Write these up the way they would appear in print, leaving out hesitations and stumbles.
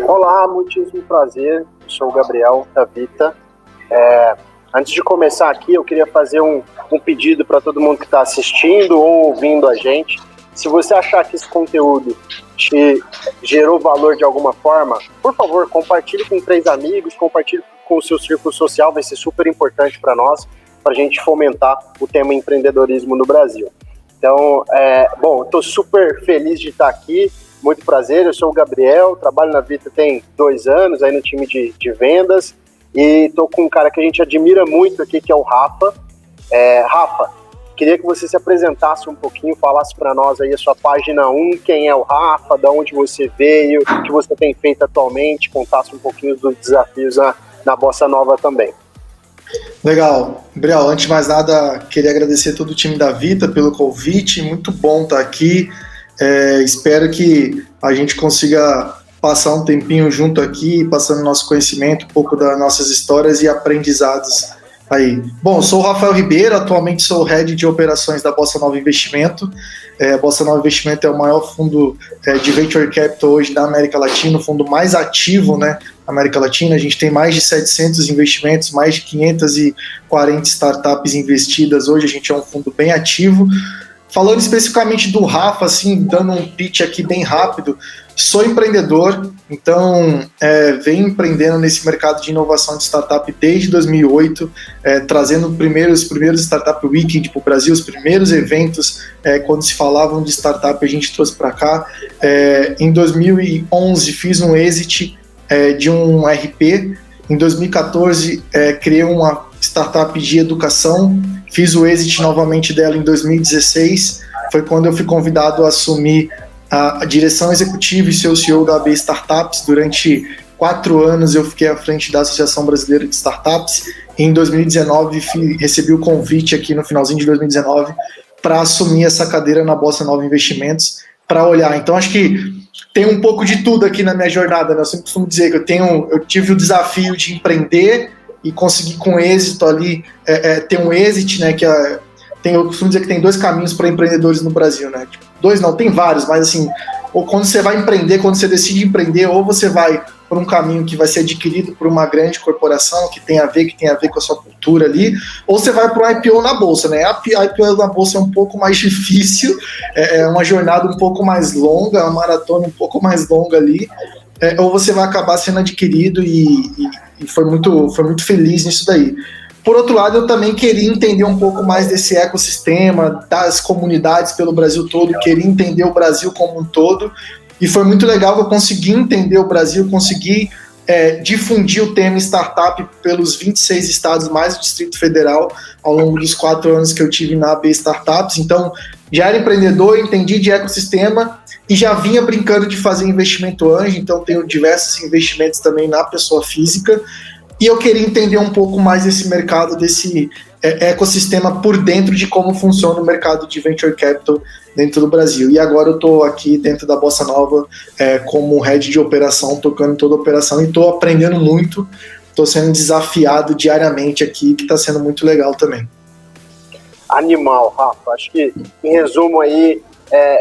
Olá, muitíssimo prazer. Eu sou o Gabriel da Vita. Antes de começar aqui, eu queria fazer um pedido para todo mundo que está assistindo ou ouvindo a gente. Se você achar que esse conteúdo te gerou valor de alguma forma, por favor, compartilhe com 3 amigos, compartilhe com o seu círculo social, vai ser super importante para nós, para a gente fomentar o tema empreendedorismo no Brasil. Então, estou super feliz de estar aqui, muito prazer, eu sou o Gabriel, trabalho na Vita tem 2 anos, aí no time de vendas, e estou com um cara que a gente admira muito aqui, que é o Rafa. Rafa, queria que você se apresentasse um pouquinho, falasse para nós aí a sua página 1, quem é o Rafa, de onde você veio, o que você tem feito atualmente, contasse um pouquinho dos desafios na Bossa Nova também. Legal. Gabriel, antes de mais nada, queria agradecer todo o time da Vita pelo convite, muito bom estar aqui. Espero que a gente consiga passar um tempinho junto aqui, passando nosso conhecimento, um pouco das nossas histórias e aprendizados aí. Bom, sou o Rafael Ribeiro, atualmente sou o Head de Operações da Bossa Nova Investimento. A Bossa Nova Investimento é o maior fundo de Venture Capital hoje da América Latina, o fundo mais ativo, né, na América Latina. A gente tem mais de 700 investimentos, mais de 540 startups investidas hoje, a gente é um fundo bem ativo. Falando especificamente do Rafa, assim, dando um pitch aqui bem rápido, sou empreendedor, então venho empreendendo nesse mercado de inovação de startup desde 2008, trazendo os primeiros Startup Weekend para o Brasil, os primeiros eventos, quando se falavam de startup a gente trouxe para cá. Em 2011 fiz um exit de um RP, em 2014 criei uma startup de educação, fiz o exit novamente dela em 2016, foi quando eu fui convidado a assumir a direção executiva e ser o CEO da AB Startups. Durante 4 anos eu fiquei à frente da Associação Brasileira de Startups. Em 2019 recebi o convite aqui no finalzinho de 2019 para assumir essa cadeira na Bossa Nova Investimentos, para olhar. Então acho que tem um pouco de tudo aqui na minha jornada, né? Eu sempre costumo dizer que eu tive o desafio de empreender e conseguir com êxito ali ter um exit, né? Eu costumo dizer que tem 2 caminhos para empreendedores no Brasil, né? 2 não, tem vários, mas assim, ou quando você vai empreender, quando você decide empreender, ou você vai por um caminho que vai ser adquirido por uma grande corporação que tem a ver com a sua cultura ali, ou você vai para um IPO na Bolsa, né? A IPO na Bolsa é um pouco mais difícil, é uma jornada um pouco mais longa, uma maratona um pouco mais longa ali, ou você vai acabar sendo adquirido e foi muito feliz nisso daí. Por outro lado, eu também queria entender um pouco mais desse ecossistema, das comunidades pelo Brasil todo, queria entender o Brasil como um todo, e foi muito legal que eu consegui entender o Brasil, consegui difundir o tema startup pelos 26 estados, mais o Distrito Federal, ao longo dos 4 anos que eu tive na AB Startups. Então, já era empreendedor, entendi de ecossistema e já vinha brincando de fazer investimento anjo, então tenho diversos investimentos também na pessoa física, e eu queria entender um pouco mais desse mercado, desse ecossistema por dentro de como funciona o mercado de Venture Capital dentro do Brasil. E agora eu estou aqui dentro da Bossa Nova como Head de Operação, tocando toda a operação, e estou aprendendo muito, estou sendo desafiado diariamente aqui, que está sendo muito legal também. Animal, Rafa. Acho que, em resumo aí,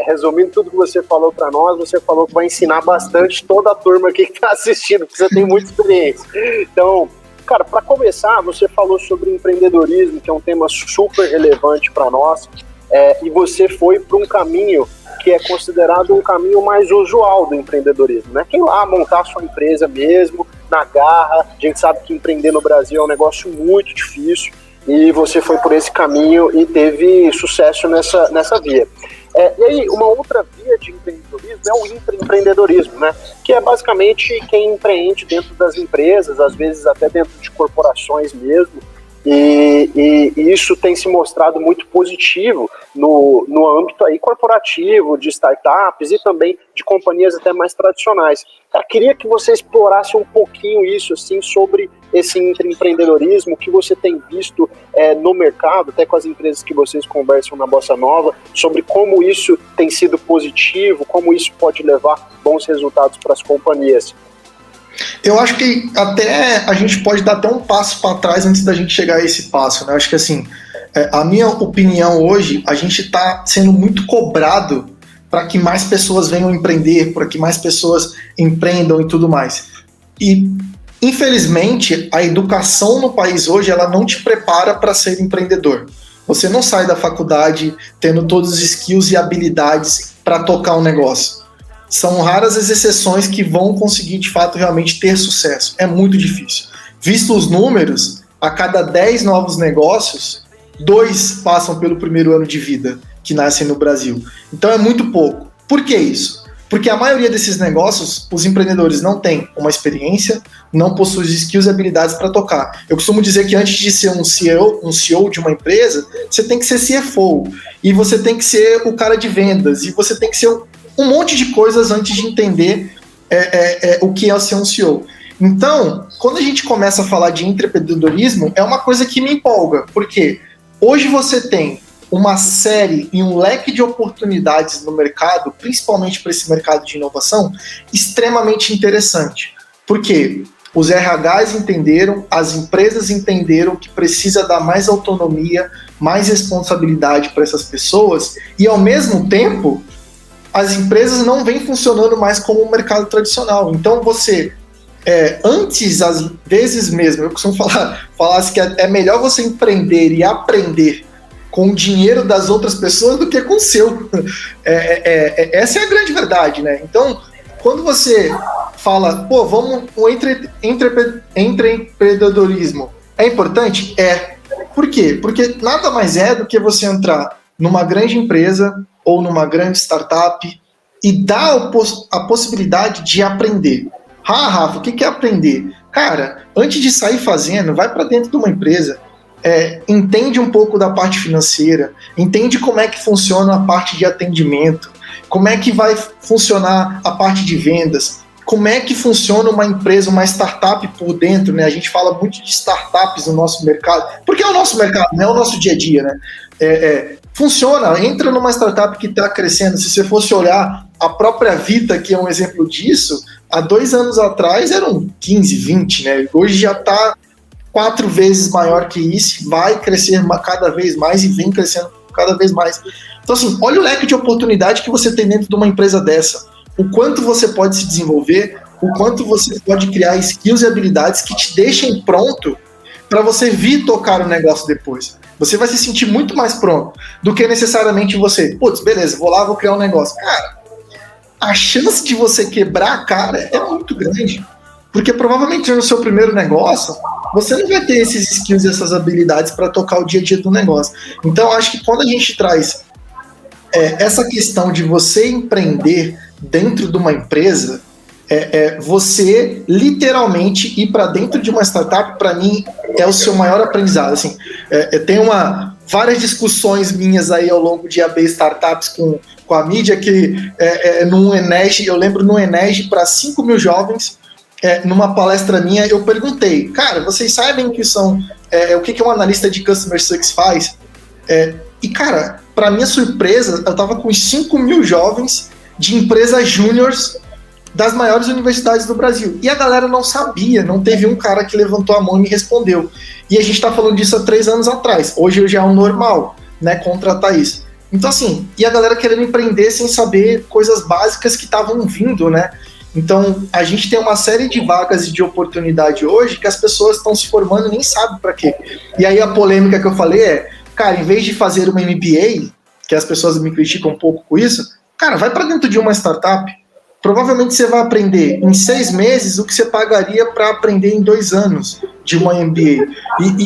resumindo tudo que você falou para nós, você falou que vai ensinar bastante toda a turma aqui que está assistindo, porque você tem muita experiência. Então, cara, para começar, você falou sobre empreendedorismo, que é um tema super relevante para nós, e você foi para um caminho que é considerado um caminho mais usual do empreendedorismo, né? Quem lá montar sua empresa mesmo, na garra, a gente sabe que empreender no Brasil é um negócio muito difícil, e você foi por esse caminho e teve sucesso nessa via. E aí, uma outra via de empreendedorismo é o intraempreendedorismo, né? Que é basicamente quem empreende dentro das empresas, às vezes até dentro de corporações mesmo, e isso tem se mostrado muito positivo no âmbito aí corporativo, de startups e também de companhias até mais tradicionais. Eu queria que você explorasse um pouquinho isso, assim, sobre esse empreendedorismo que você tem visto no mercado, até com as empresas que vocês conversam na Bossa Nova, sobre como isso tem sido positivo, como isso pode levar bons resultados para as companhias. Eu acho que até a gente pode dar até um passo para trás antes da gente chegar a esse passo, né? Eu acho que assim, a minha opinião hoje, a gente está sendo muito cobrado para que mais pessoas venham empreender, para que mais pessoas empreendam e tudo mais. E, infelizmente, a educação no país hoje, ela não te prepara para ser empreendedor. Você não sai da faculdade tendo todos os skills e habilidades para tocar um negócio. São raras as exceções que vão conseguir, de fato, realmente ter sucesso. É muito difícil. Visto os números, a cada 10 novos negócios, 2 passam pelo primeiro ano de vida que nascem no Brasil. Então é muito pouco. Por que isso? Porque a maioria desses negócios, os empreendedores não têm uma experiência, não possuem os skills e habilidades para tocar. Eu costumo dizer que antes de ser um CEO de uma empresa, você tem que ser CFO, e você tem que ser o cara de vendas, e você tem que ser um monte de coisas antes de entender o que é ser um CEO. Então, quando a gente começa a falar de empreendedorismo, é uma coisa que me empolga, porque hoje você tem uma série e um leque de oportunidades no mercado, principalmente para esse mercado de inovação, extremamente interessante. Porque os RHs entenderam, as empresas entenderam que precisa dar mais autonomia, mais responsabilidade para essas pessoas, e ao mesmo tempo, as empresas não vêm funcionando mais como um mercado tradicional. Então você, antes, às vezes mesmo, eu costumo falar assim que é melhor você empreender e aprender com o dinheiro das outras pessoas do que com o seu. Essa é a grande verdade, né? Então, quando você fala, vamos o empreendedorismo, é importante? Por quê? Porque nada mais é do que você entrar numa grande empresa ou numa grande startup e dar a possibilidade de aprender. Rafa, o que é aprender? Cara, antes de sair fazendo, vai para dentro de uma empresa, entende um pouco da parte financeira, entende como é que funciona a parte de atendimento, como é que vai funcionar a parte de vendas, como é que funciona uma empresa, uma startup por dentro, né? A gente fala muito de startups no nosso mercado, porque é o nosso mercado, não é o nosso dia a dia, né? Funciona, entra numa startup que está crescendo. Se você fosse olhar a própria Vita, que é um exemplo disso, há 2 anos atrás eram 15, 20, né? Hoje já está 4 vezes maior que isso, vai crescer cada vez mais e vem crescendo cada vez mais. Então, assim, olha o leque de oportunidade que você tem dentro de uma empresa dessa. O quanto você pode se desenvolver, o quanto você pode criar skills e habilidades que te deixem pronto para você vir tocar o negócio depois. Você vai se sentir muito mais pronto do que necessariamente você, beleza, vou lá, vou criar um negócio. Cara, a chance de você quebrar a cara é muito grande. Porque provavelmente no seu primeiro negócio, você não vai ter esses skills e essas habilidades para tocar o dia a dia do negócio. Então, acho que quando a gente traz essa questão de você empreender dentro de uma empresa, você literalmente ir para dentro de uma startup, para mim, é o seu maior aprendizado. Assim, tem várias discussões minhas aí ao longo de AB Startups com a mídia, que num Enege, eu lembro num Enege para 5 mil jovens, numa palestra minha, eu perguntei, cara, vocês sabem o que um analista de Customer Success faz? E, cara, para minha surpresa, eu estava com 5 mil jovens de empresas júniors das maiores universidades do Brasil. E a galera não sabia, não teve um cara que levantou a mão e me respondeu. E a gente está falando disso há 3 anos atrás. Hoje já é um normal, né, contratar isso. Então, assim, e a galera querendo empreender sem saber coisas básicas que estavam vindo, né? Então, a gente tem uma série de vagas e de oportunidade hoje que as pessoas estão se formando e nem sabem para quê. E aí a polêmica que eu falei cara, em vez de fazer uma MBA, que as pessoas me criticam um pouco com isso, cara, vai para dentro de uma startup. Provavelmente você vai aprender em 6 meses o que você pagaria para aprender em 2 anos de uma MBA.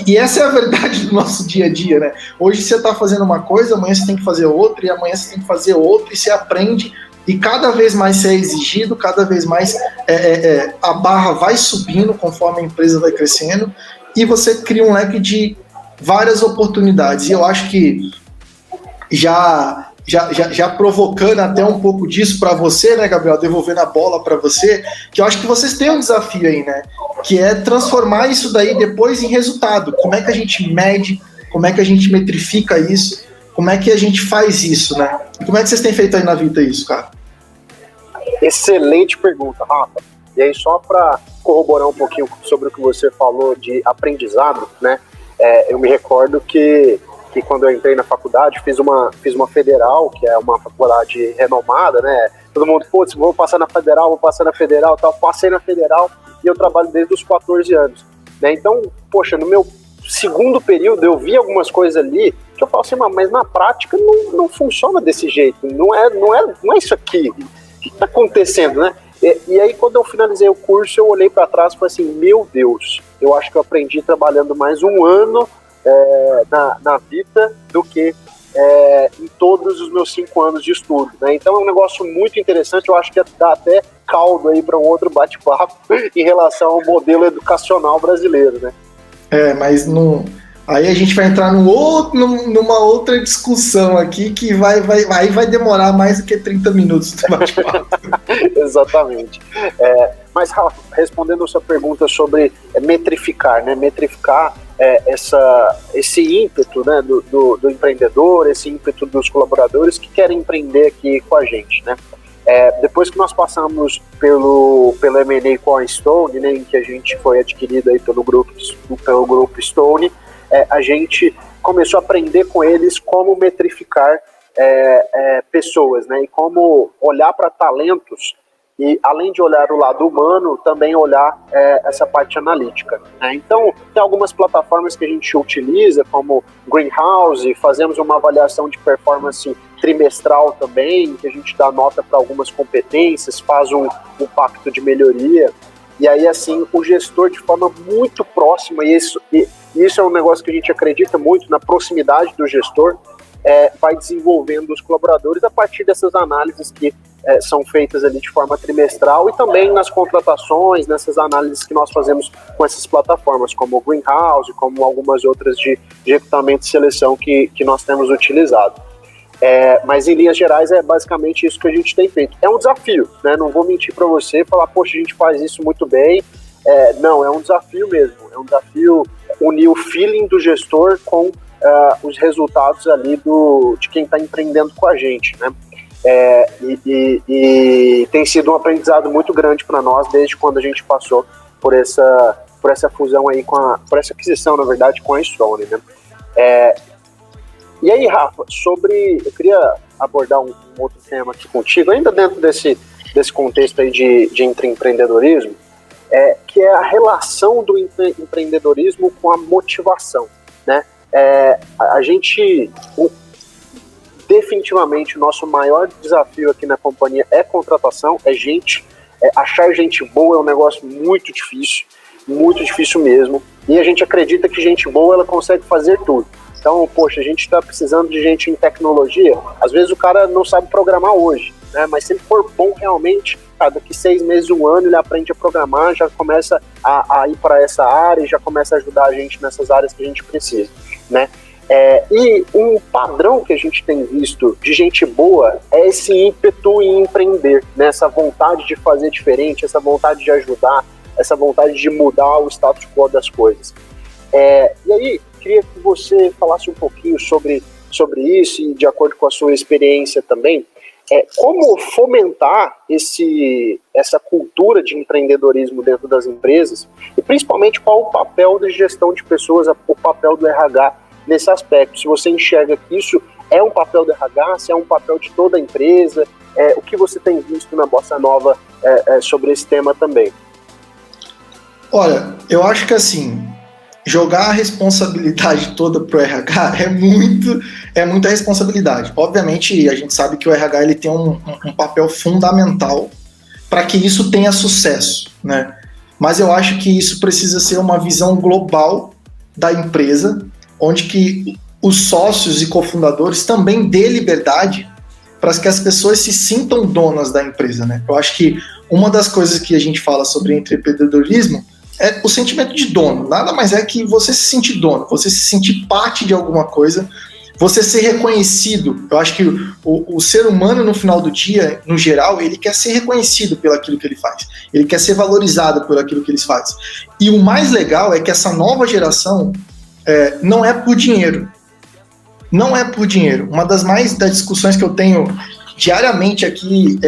E essa é a verdade do nosso dia a dia, né? Hoje você está fazendo uma coisa, amanhã você tem que fazer outra, e amanhã você tem que fazer outra, e você aprende. E cada vez mais você é exigido, cada vez mais a barra vai subindo conforme a empresa vai crescendo, e você cria um leque de várias oportunidades. E eu acho que já provocando até um pouco disso para você, né, Gabriel, devolvendo a bola para você, que eu acho que vocês têm um desafio aí, né, que é transformar isso daí depois em resultado. Como é que a gente mede, como é que a gente metrifica isso, como é que a gente faz isso, né? E como é que vocês têm feito aí na vida isso, cara? Excelente pergunta, Rafa. E aí, só para corroborar um pouquinho sobre o que você falou de aprendizado, né? Eu me recordo que que quando eu entrei na faculdade, fiz uma federal, que é uma faculdade renomada, né? Todo mundo, putz, vou passar na federal, tal. Passei na federal e eu trabalho desde os 14 anos, né? Então, poxa, no meu segundo período eu vi algumas coisas ali que eu falo assim, mas na prática não funciona desse jeito, não é isso aqui, o que está acontecendo, né? E aí quando eu finalizei o curso, eu olhei para trás e falei assim, meu Deus, eu acho que eu aprendi trabalhando mais um ano na Vita do que em todos os meus 5 anos de estudo, né? Então é um negócio muito interessante, eu acho que dá até caldo aí para um outro bate-papo em relação ao modelo educacional brasileiro, né? Mas não... Aí a gente vai entrar numa outra discussão aqui que aí vai demorar mais do que 30 minutos do bate-papo. Exatamente. Mas, Rafa, respondendo a sua pergunta sobre metrificar, né? Metrificar esse ímpeto, né, do empreendedor, esse ímpeto dos colaboradores que querem empreender aqui com a gente, né? Depois que nós passamos pelo M&A com a Stone, né, em que a gente foi adquirido aí pelo grupo Stone, a gente começou a aprender com eles como metrificar pessoas, né, e como olhar para talentos e, além de olhar o lado humano, também olhar essa parte analítica, né? Então, tem algumas plataformas que a gente utiliza, como Greenhouse, fazemos uma avaliação de performance trimestral também, que a gente dá nota para algumas competências, faz um pacto de melhoria, e aí, assim, o gestor, de forma muito próxima, e isso é um negócio que a gente acredita muito, na proximidade do gestor, vai desenvolvendo os colaboradores a partir dessas análises que são feitas ali de forma trimestral e também nas contratações, nessas análises que nós fazemos com essas plataformas, como o Greenhouse, como algumas outras de recrutamento e seleção que nós temos utilizado. Mas em linhas gerais é basicamente isso que a gente tem feito. É um desafio, né? Não vou mentir para você, falar, poxa, a gente faz isso muito bem. Não, é um desafio mesmo. É um desafio unir o feeling do gestor com os resultados ali de quem está empreendendo com a gente, né? E tem sido um aprendizado muito grande para nós desde quando a gente passou por essa fusão aí, por essa aquisição, na verdade, com a Stone, né? E aí, Rafa, eu queria abordar um outro tema aqui contigo, ainda dentro desse contexto aí de empreendedorismo, que é a relação do empreendedorismo com a motivação, né? Definitivamente, o nosso maior desafio aqui na companhia é contratação, gente. Achar gente boa é um negócio muito difícil mesmo, e a gente acredita que gente boa, ela consegue fazer tudo. Então, poxa, a gente está precisando de gente em tecnologia, às vezes o cara não sabe programar hoje, né? Mas se ele for bom realmente, daqui 6 meses, 1 ano, ele aprende a programar, já começa a ir para essa área e já começa a ajudar a gente nessas áreas que a gente precisa, né? E um padrão que a gente tem visto de gente boa é esse ímpeto em empreender, né? Essa vontade de fazer diferente, essa vontade de ajudar, essa vontade de mudar o status quo das coisas. E aí, queria que você falasse um pouquinho sobre isso e, de acordo com a sua experiência também, como fomentar essa cultura de empreendedorismo dentro das empresas e, principalmente, qual o papel de gestão de pessoas, o papel do RH nesse aspecto. Se você enxerga que isso é um papel do RH, se é um papel de toda a empresa, o que você tem visto na Bossa Nova sobre esse tema também? Olha, eu acho que assim, jogar a responsabilidade toda pro RH é muita responsabilidade. Obviamente, a gente sabe que o RH ele tem um papel fundamental para que isso tenha sucesso, né? Mas eu acho que isso precisa ser uma visão global da empresa, onde que os sócios e cofundadores também dê liberdade para que as pessoas se sintam donas da empresa, né? Eu acho que uma das coisas que a gente fala sobre empreendedorismo é o sentimento de dono. Nada mais é que você se sentir dono, você se sentir parte de alguma coisa, você ser reconhecido. Eu acho que o ser humano, no final do dia, no geral, ele quer ser reconhecido pelo aquilo que ele faz. Ele quer ser valorizado por aquilo que ele faz. E o mais legal é que essa nova geração não é por dinheiro. Não é por dinheiro. Uma das discussões que eu tenho diariamente aqui,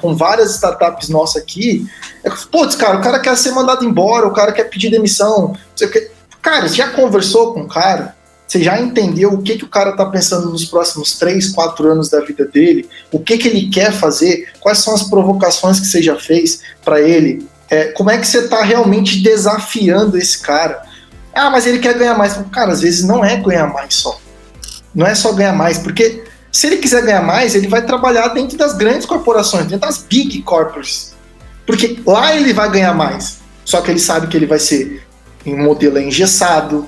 com várias startups nossas aqui, putz, cara, o cara quer ser mandado embora, o cara quer pedir demissão. Cara, você já conversou com o cara? Você já entendeu o que o cara está pensando nos próximos 3, 4 anos da vida dele? O que ele quer fazer? Quais são as provocações que você já fez para ele? Como é que você está realmente desafiando esse cara? Ah, mas ele quer ganhar mais. Cara, às vezes não é ganhar mais só. Não é só ganhar mais, porque se ele quiser ganhar mais, ele vai trabalhar dentro das grandes corporações, dentro das big corporates. Porque lá ele vai ganhar mais. Só que ele sabe que ele vai ser em um modelo engessado,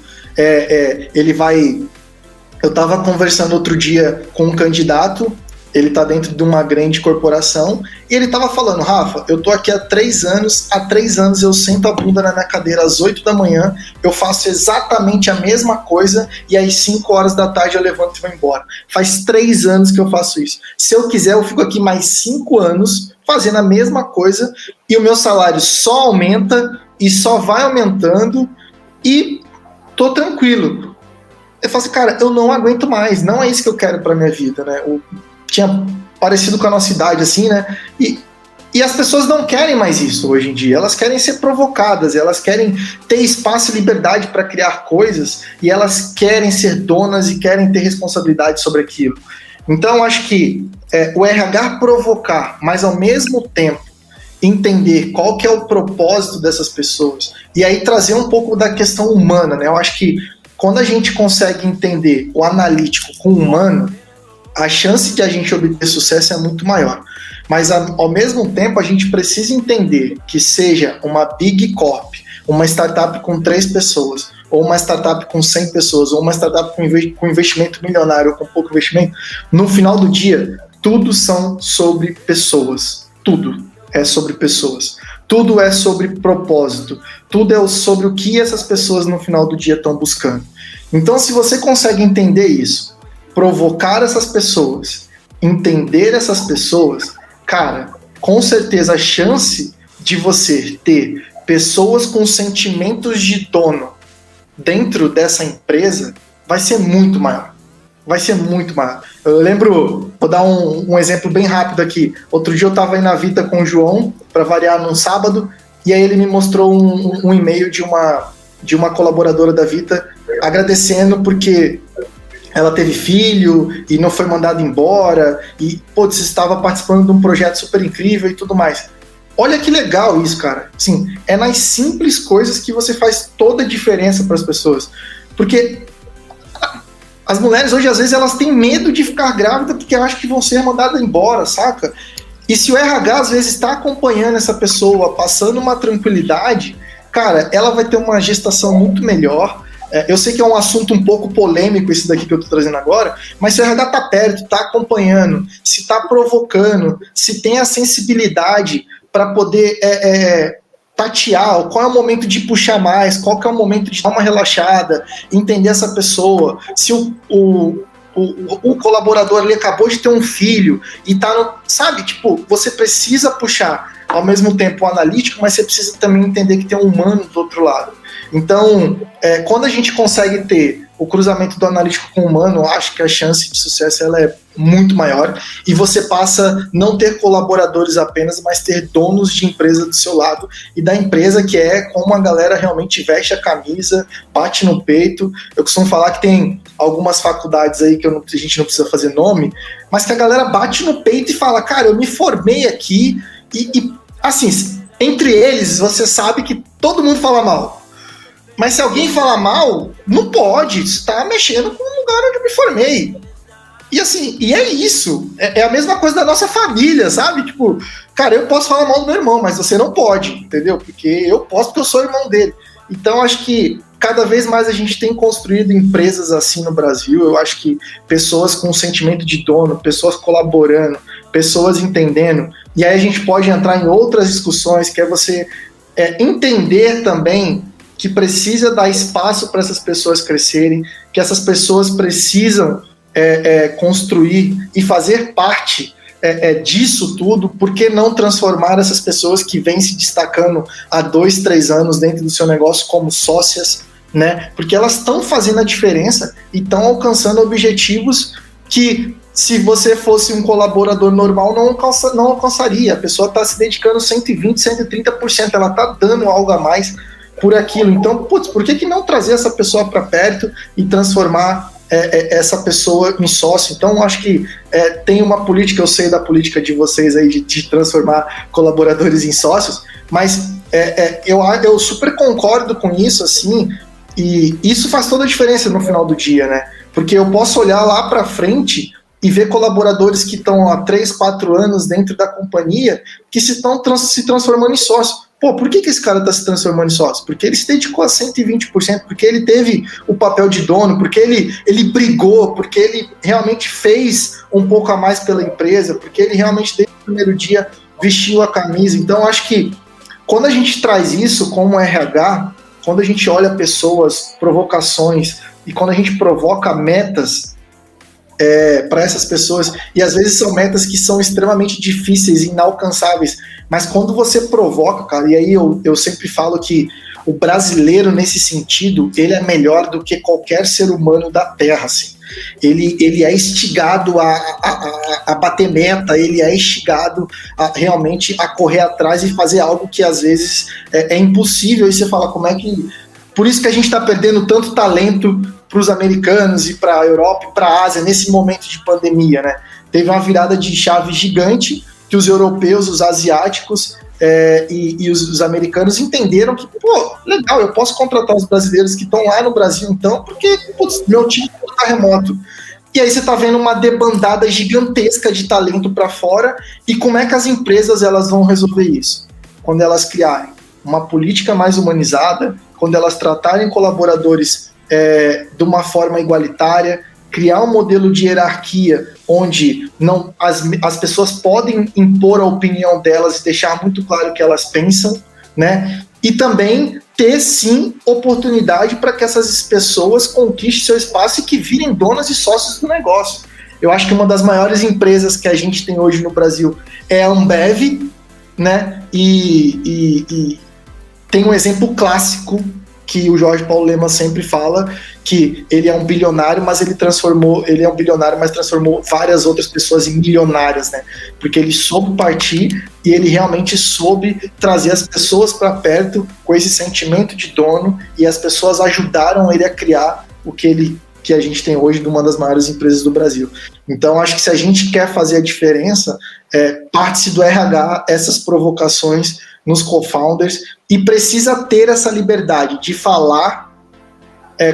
ele vai... Eu estava conversando outro dia com um candidato, ele está dentro de uma grande corporação, e ele estava falando, Rafa, eu estou aqui há 3 anos eu sento a bunda na minha cadeira às 8 da manhã, eu faço exatamente a mesma coisa, e às 5 horas da tarde eu levanto e vou embora. Faz 3 anos que eu faço isso. Se eu quiser, eu fico aqui mais 5 anos fazendo a mesma coisa, e o meu salário só aumenta, e só vai aumentando, e tô tranquilo. Eu falo assim, cara, eu não aguento mais, não é isso que eu quero pra minha vida, né? Tinha parecido com a nossa idade, assim, né? E as pessoas não querem mais isso hoje em dia, elas querem ser provocadas, elas querem ter espaço e liberdade para criar coisas, e elas querem ser donas e querem ter responsabilidade sobre aquilo. Então, acho que o RH provocar, mas ao mesmo tempo entender qual que é o propósito dessas pessoas, e aí trazer um pouco da questão humana, né? Eu acho que quando a gente consegue entender o analítico com o humano, a chance de a gente obter sucesso é muito maior. Mas, ao mesmo tempo, a gente precisa entender que seja uma big corp, uma startup com 3 pessoas, ou uma startup com 100 pessoas, ou uma startup com investimento milionário, ou com pouco investimento, no final do dia, tudo são sobre pessoas. Tudo é sobre pessoas. Tudo é sobre propósito. Tudo é sobre o que essas pessoas no final do dia estão buscando. Então, se você consegue entender isso, provocar essas pessoas, entender essas pessoas, cara, com certeza a chance de você ter pessoas com sentimentos de dono dentro dessa empresa vai ser muito maior. Vai ser muito maior. Eu lembro, vou dar um exemplo bem rápido aqui. Outro dia eu estava aí na Vita com o João, para variar, num sábado, e aí ele me mostrou um e-mail de uma colaboradora da Vita agradecendo porque ela teve filho e não foi mandada embora, e você estava participando de um projeto super incrível e tudo mais. Olha que legal isso, cara. Sim, é nas simples coisas que você faz toda a diferença para as pessoas. Porque as mulheres hoje, às vezes, elas têm medo de ficar grávidas porque acham que vão ser mandadas embora, saca? E se o RH, às vezes, está acompanhando essa pessoa, passando uma tranquilidade, cara, ela vai ter uma gestação muito melhor. Eu sei que é um assunto um pouco polêmico esse daqui que eu tô trazendo agora, mas se o RH tá perto, tá acompanhando, se tá provocando, se tem a sensibilidade para poder tatear qual é o momento de puxar mais, qual que é o momento de dar uma relaxada, entender essa pessoa, se o colaborador ali acabou de ter um filho e tá, sabe, tipo, você precisa puxar ao mesmo tempo o analítico, mas você precisa também entender que tem um humano do outro lado. Então, quando a gente consegue ter o cruzamento do analítico com o humano, eu acho que a chance de sucesso ela é muito maior, e você passa a não ter colaboradores apenas, mas ter donos de empresa do seu lado, e da empresa que é como a galera realmente veste a camisa, bate no peito. Eu costumo falar que tem algumas faculdades aí que a gente não precisa fazer nome, mas que a galera bate no peito e fala, cara, eu me formei aqui, e assim, entre eles, você sabe que todo mundo fala mal. Mas se alguém falar mal, não pode, você está mexendo com o lugar onde eu me formei. E assim, e é isso. É a mesma coisa da nossa família, sabe? Tipo, cara, eu posso falar mal do meu irmão, mas você não pode, entendeu? Porque eu posso, porque eu sou irmão dele. Então, acho que cada vez mais a gente tem construído empresas assim no Brasil. Eu acho que pessoas com sentimento de dono, pessoas colaborando, pessoas entendendo. E aí a gente pode entrar em outras discussões, que é você entender também que precisa dar espaço para essas pessoas crescerem, que essas pessoas precisam construir e fazer parte disso tudo. Por que não transformar essas pessoas que vêm se destacando há 2, 3 anos dentro do seu negócio como sócias, né? Porque elas estão fazendo a diferença e estão alcançando objetivos que, se você fosse um colaborador normal, não alcançaria. A pessoa está se dedicando 120%, 130%, ela está dando algo a mais por aquilo. Então, por que não trazer essa pessoa para perto e transformar essa pessoa em sócio? Então, acho que tem uma política, eu sei da política de vocês aí de transformar colaboradores em sócios, mas eu super concordo com isso, assim, e isso faz toda a diferença no final do dia, né? Porque eu posso olhar lá para frente e ver colaboradores que estão há 3, 4 anos dentro da companhia que se estão se transformando em sócio. Pô, por que esse cara está se transformando em sócio? Porque ele se dedicou a 120%, porque ele teve o papel de dono, porque ele brigou, porque ele realmente fez um pouco a mais pela empresa, porque ele realmente desde o primeiro dia vestiu a camisa. Então, acho que quando a gente traz isso como RH, quando a gente olha pessoas, provocações, e quando a gente provoca metas para essas pessoas, e às vezes são metas que são extremamente difíceis e inalcançáveis, mas quando você provoca, cara, e aí eu sempre falo que o brasileiro, nesse sentido, ele é melhor do que qualquer ser humano da Terra, assim. Ele é instigado a bater meta, ele é instigado realmente a correr atrás e fazer algo que às vezes é impossível, e você fala, como é que... Por isso que a gente está perdendo tanto talento para os americanos e para a Europa e para a Ásia nesse momento de pandemia, né? Teve uma virada de chave gigante que os europeus, os asiáticos e os americanos entenderam que, pô, legal, eu posso contratar os brasileiros que estão lá no Brasil então, porque putz, meu time está remoto. E aí você está vendo uma debandada gigantesca de talento para fora, e como é que as empresas elas vão resolver isso? Quando elas criarem uma política mais humanizada, quando elas tratarem colaboradores de uma forma igualitária, criar um modelo de hierarquia onde as pessoas podem impor a opinião delas e deixar muito claro o que elas pensam, né? E também ter, sim, oportunidade para que essas pessoas conquistem seu espaço e que virem donas e sócios do negócio. Eu acho que uma das maiores empresas que a gente tem hoje no Brasil é a Ambev, né? E tem um exemplo clássico que o Jorge Paulo Lemann sempre fala, que ele é um bilionário, mas transformou várias outras pessoas em milionárias, né? Porque ele soube partir e ele realmente soube trazer as pessoas para perto com esse sentimento de dono, e as pessoas ajudaram ele a criar o que a gente tem hoje de uma das maiores empresas do Brasil. Então, acho que se a gente quer fazer a diferença, parte-se do RH, essas provocações nos co-founders, e precisa ter essa liberdade de falar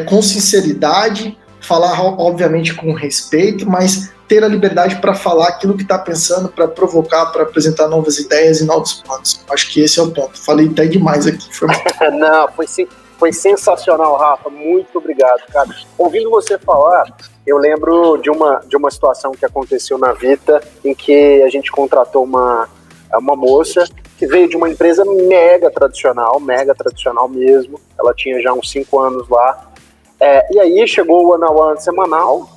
com sinceridade, falar obviamente com respeito, mas ter a liberdade para falar aquilo que está pensando, para provocar, para apresentar novas ideias e novos planos. Acho que esse é o ponto. Falei até demais aqui. Não, foi sensacional, Rafa. Muito obrigado, cara. Ouvindo você falar, eu lembro de uma situação que aconteceu na Vita, em que a gente contratou uma moça que veio de uma empresa mega tradicional mesmo. Ela tinha já uns 5 anos lá. E aí chegou o one-on-one semanal,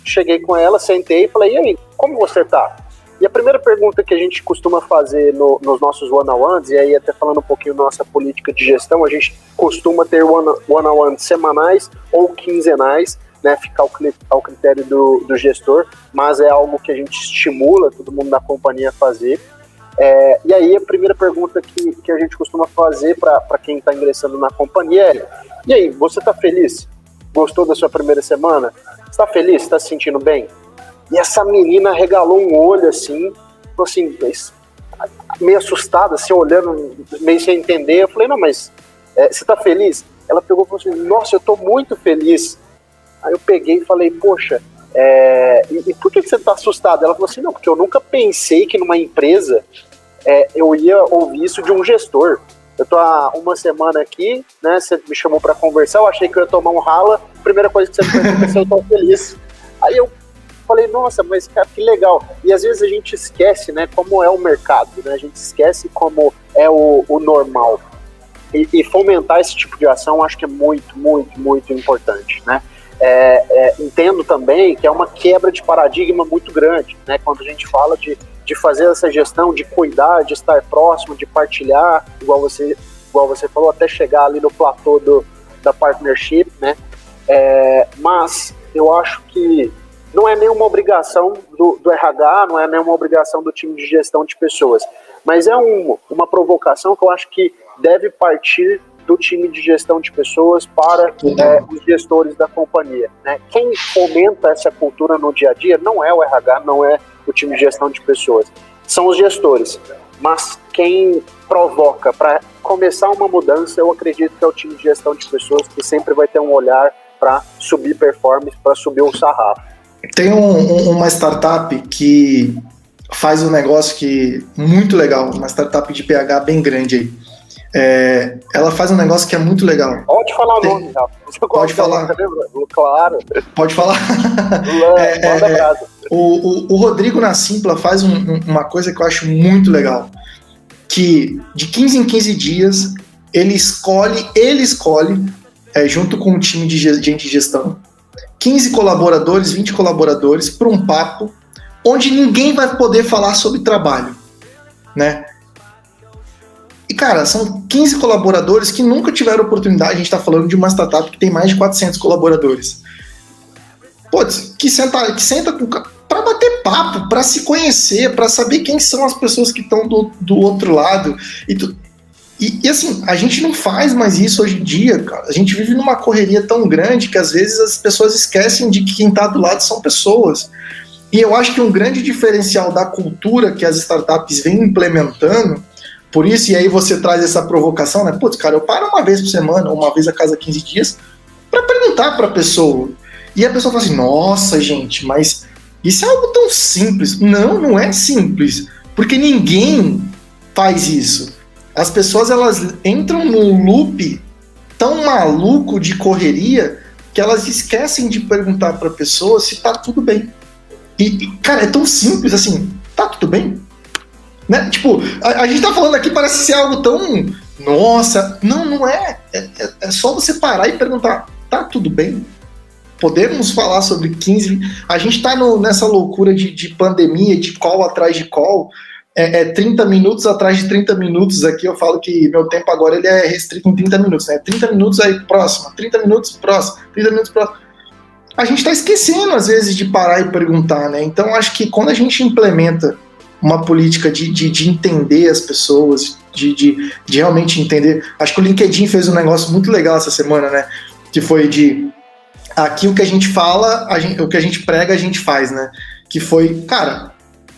cheguei com ela, sentei e falei, e aí, como você tá? E a primeira pergunta que a gente costuma fazer nos nossos one-on-ones, e aí até falando um pouquinho da nossa política de gestão, a gente costuma ter one-on-ones semanais ou quinzenais, né, ficar ao critério do gestor, mas é algo que a gente estimula todo mundo na companhia a fazer. E aí a primeira pergunta que a gente costuma fazer para quem está ingressando na companhia é: e aí, você está feliz? Gostou da sua primeira semana? Está feliz? Está se sentindo bem? E essa menina regalou um olho assim, falou assim, meio assustada, assim, olhando, meio sem entender. Eu falei, não, mas você está feliz? Ela pegou e falou assim, nossa, eu estou muito feliz. Aí eu peguei e falei, poxa, e por que você está assustada? Ela falou assim, não, porque eu nunca pensei que numa empresa eu ia ouvir isso de um gestor. Eu tô há uma semana aqui, né? Você me chamou para conversar, eu achei que eu ia tomar um rala. Primeira coisa que você me perguntou se eu tô feliz. Aí eu falei, nossa, mas cara, que legal. E às vezes a gente esquece, né, como é o mercado, né? A gente esquece como é o normal. E fomentar esse tipo de ação, acho que é muito, muito, muito importante, né? Entendo também que é uma quebra de paradigma muito grande, né? Quando a gente fala de fazer essa gestão, de cuidar, de estar próximo, de partilhar, igual você falou, até chegar ali no platô da partnership, né? Mas eu acho que não é nenhuma obrigação do RH, não é nenhuma obrigação do time de gestão de pessoas, mas é uma provocação que eu acho que deve partir do time de gestão de pessoas para os gestores da companhia, né? Quem fomenta essa cultura no dia a dia não é o RH, não é o time de gestão de pessoas, são os gestores. Mas quem provoca para começar uma mudança, eu acredito que é o time de gestão de pessoas, que sempre vai ter um olhar para subir performance, para subir o sarrafo. Tem uma startup que faz um negócio que muito legal, uma startup de PH bem grande aí. Ela faz um negócio que é muito legal. Pode falar o nome, Rafa. Pode falar. Claro. Pode falar. Manda brasa. O Rodrigo na Simpla faz uma coisa que eu acho muito legal, que de 15 em 15 dias ele escolhe, junto com o time de gente de gestão, 15 colaboradores, 20 colaboradores, para um papo onde ninguém vai poder falar sobre trabalho, né? E, cara, são 15 colaboradores que nunca tiveram oportunidade. A gente está falando de uma startup que tem mais de 400 colaboradores. Putz, que senta para bater papo, para se conhecer, para saber quem são as pessoas que estão do outro lado. E assim, a gente não faz mais isso hoje em dia, cara. A gente vive numa correria tão grande que às vezes as pessoas esquecem de que quem está do lado são pessoas. E eu acho que um grande diferencial da cultura que as startups vêm implementando, por isso, e aí você traz essa provocação, né? Putz, cara, eu paro uma vez por semana, ou uma vez a cada 15 dias, para perguntar para a pessoa. E a pessoa fala assim, nossa, gente, mas isso é algo tão simples. Não, não é simples, porque ninguém faz isso. As pessoas, elas entram num loop tão maluco de correria que elas esquecem de perguntar para a pessoa se tá tudo bem. E, cara, é tão simples assim, tá tudo bem? Né? Tipo, a gente tá falando aqui, parece ser algo tão... Nossa, não é. É só você parar e perguntar, tá tudo bem? Podemos falar sobre 15... A gente tá nessa loucura de pandemia, de call atrás de call, 30 minutos atrás de 30 minutos. Aqui eu falo que meu tempo agora ele é restrito em 30 minutos, né? 30 minutos aí próximo, 30 minutos próximo, 30 minutos próximo. A gente tá esquecendo, às vezes, de parar e perguntar, né? Então, acho que quando a gente implementa uma política de entender as pessoas, de realmente entender... Acho que o LinkedIn fez um negócio muito legal essa semana, né? Que foi de... Aqui o que a gente fala, o que a gente prega, a gente faz, né? Que foi, cara,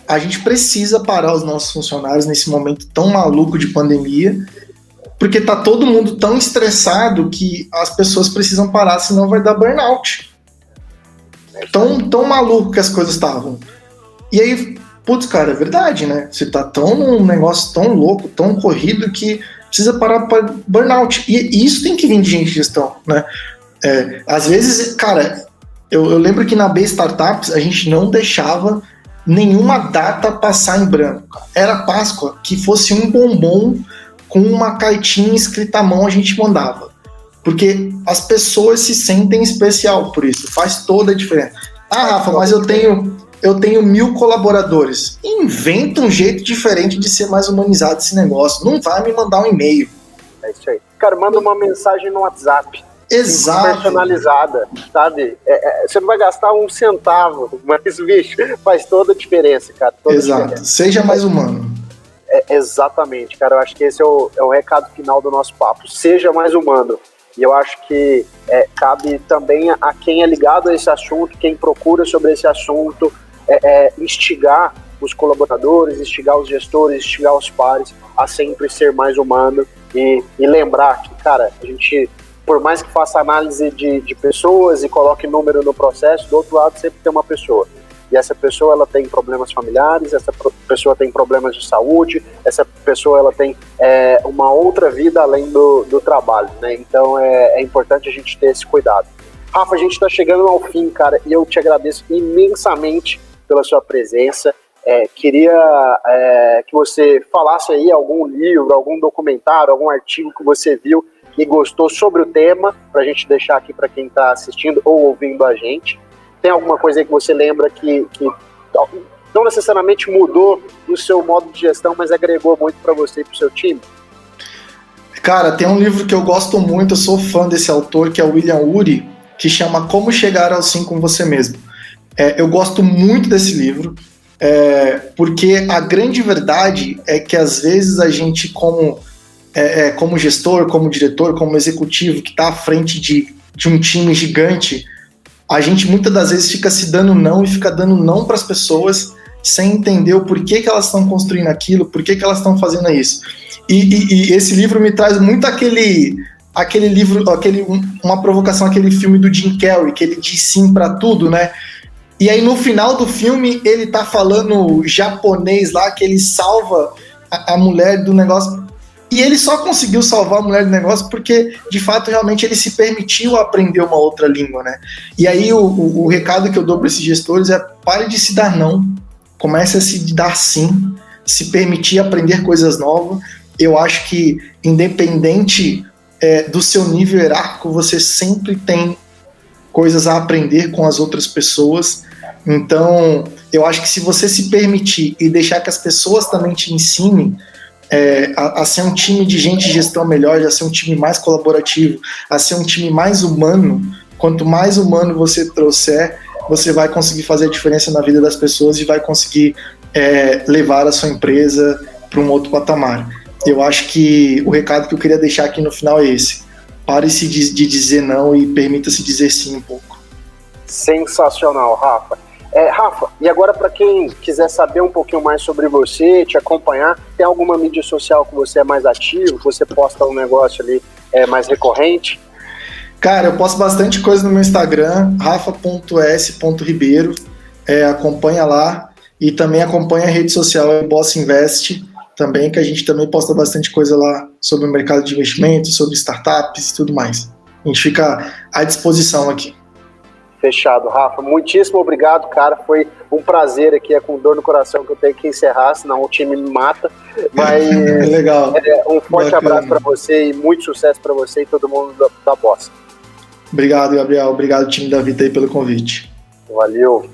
a gente precisa parar os nossos funcionários nesse momento tão maluco de pandemia, porque tá todo mundo tão estressado que as pessoas precisam parar, senão vai dar burnout. Tão maluco que as coisas estavam. E aí, putz, cara, é verdade, né? Você tá num negócio tão louco, tão corrido, que precisa parar para burnout. E isso tem que vir de gente de gestão, né? Às vezes, cara, eu lembro que na B Startups a gente não deixava nenhuma data passar em branco. Era Páscoa, que fosse um bombom com uma cartinha escrita à mão, a gente mandava. Porque as pessoas se sentem especial por isso, faz toda a diferença. Ah, Rafa, mas eu tenho 1000 colaboradores. Inventa um jeito diferente de ser mais humanizado esse negócio. Não vai me mandar um e-mail. É isso aí. Cara, manda uma mensagem no WhatsApp. Exato. Personalizada, sabe? Você não vai gastar um centavo, mas, bicho, faz toda a diferença, cara. Exato. Diferença. Seja mais humano. Exatamente, cara. Eu acho que esse é o recado final do nosso papo. Seja mais humano. E eu acho que cabe também a quem é ligado a esse assunto, quem procura sobre esse assunto, instigar os colaboradores, instigar os gestores, instigar os pares a sempre ser mais humano e lembrar que, cara, a gente, por mais que faça análise de pessoas e coloque número no processo, do outro lado sempre tem uma pessoa. E essa pessoa, ela tem problemas familiares, essa pessoa tem problemas de saúde, essa pessoa, ela tem uma outra vida além do trabalho, né? Então é importante a gente ter esse cuidado. Rafa, a gente está chegando ao fim, cara, e eu te agradeço imensamente pela sua presença. Queria que você falasse aí algum livro, algum documentário, algum artigo que você viu e gostou sobre o tema, para a gente deixar aqui para quem está assistindo ou ouvindo a gente. Tem alguma coisa aí que você lembra que não necessariamente mudou no seu modo de gestão, mas agregou muito para você e para o seu time? Cara, tem um livro que eu gosto muito, eu sou fã desse autor, que é o William Ury, que chama Como Chegar ao Sim com Você Mesmo. Eu gosto muito desse livro, porque a grande verdade é que às vezes a gente, como como gestor, como diretor, como executivo, que está à frente de um time gigante, a gente muitas das vezes fica se dando não e fica dando não para as pessoas sem entender o porquê que elas estão construindo aquilo, porquê que elas estão fazendo isso. E esse livro me traz muito aquele livro, uma provocação, aquele filme do Jim Carrey, que ele diz sim para tudo, né? E aí no final do filme ele tá falando japonês lá, que ele salva a mulher do negócio. E ele só conseguiu salvar a mulher do negócio porque, de fato, realmente ele se permitiu aprender uma outra língua, né? E aí o recado que eu dou para esses gestores é: pare de se dar não, comece a se dar sim, se permitir aprender coisas novas. Eu acho que, independente do seu nível hierárquico, você sempre tem coisas a aprender com as outras pessoas. Então, eu acho que se você se permitir e deixar que as pessoas também te ensinem a ser um time de gente de gestão melhor, a ser um time mais colaborativo, a ser um time mais humano, quanto mais humano você trouxer, você vai conseguir fazer a diferença na vida das pessoas e vai conseguir levar a sua empresa para um outro patamar. Eu acho que o recado que eu queria deixar aqui no final é esse: pare-se de dizer não e permita-se dizer sim um pouco. Sensacional, Rafa. Rafa, e agora para quem quiser saber um pouquinho mais sobre você, te acompanhar, tem alguma mídia social que você é mais ativo, que você posta um negócio ali mais recorrente? Cara, eu posto bastante coisa no meu Instagram, rafa.s.ribeiro, acompanha lá, e também acompanha a rede social Boss Invest, também, que a gente também posta bastante coisa lá sobre o mercado de investimentos, sobre startups e tudo mais. A gente fica à disposição aqui. Fechado, Rafa. Muitíssimo obrigado, cara. Foi um prazer aqui. É com dor no coração que eu tenho que encerrar, senão o time me mata. Mas legal. Um forte abraço para você e muito sucesso para você e todo mundo da Boss. Obrigado, Gabriel. Obrigado, time da Vita, aí, pelo convite. Valeu.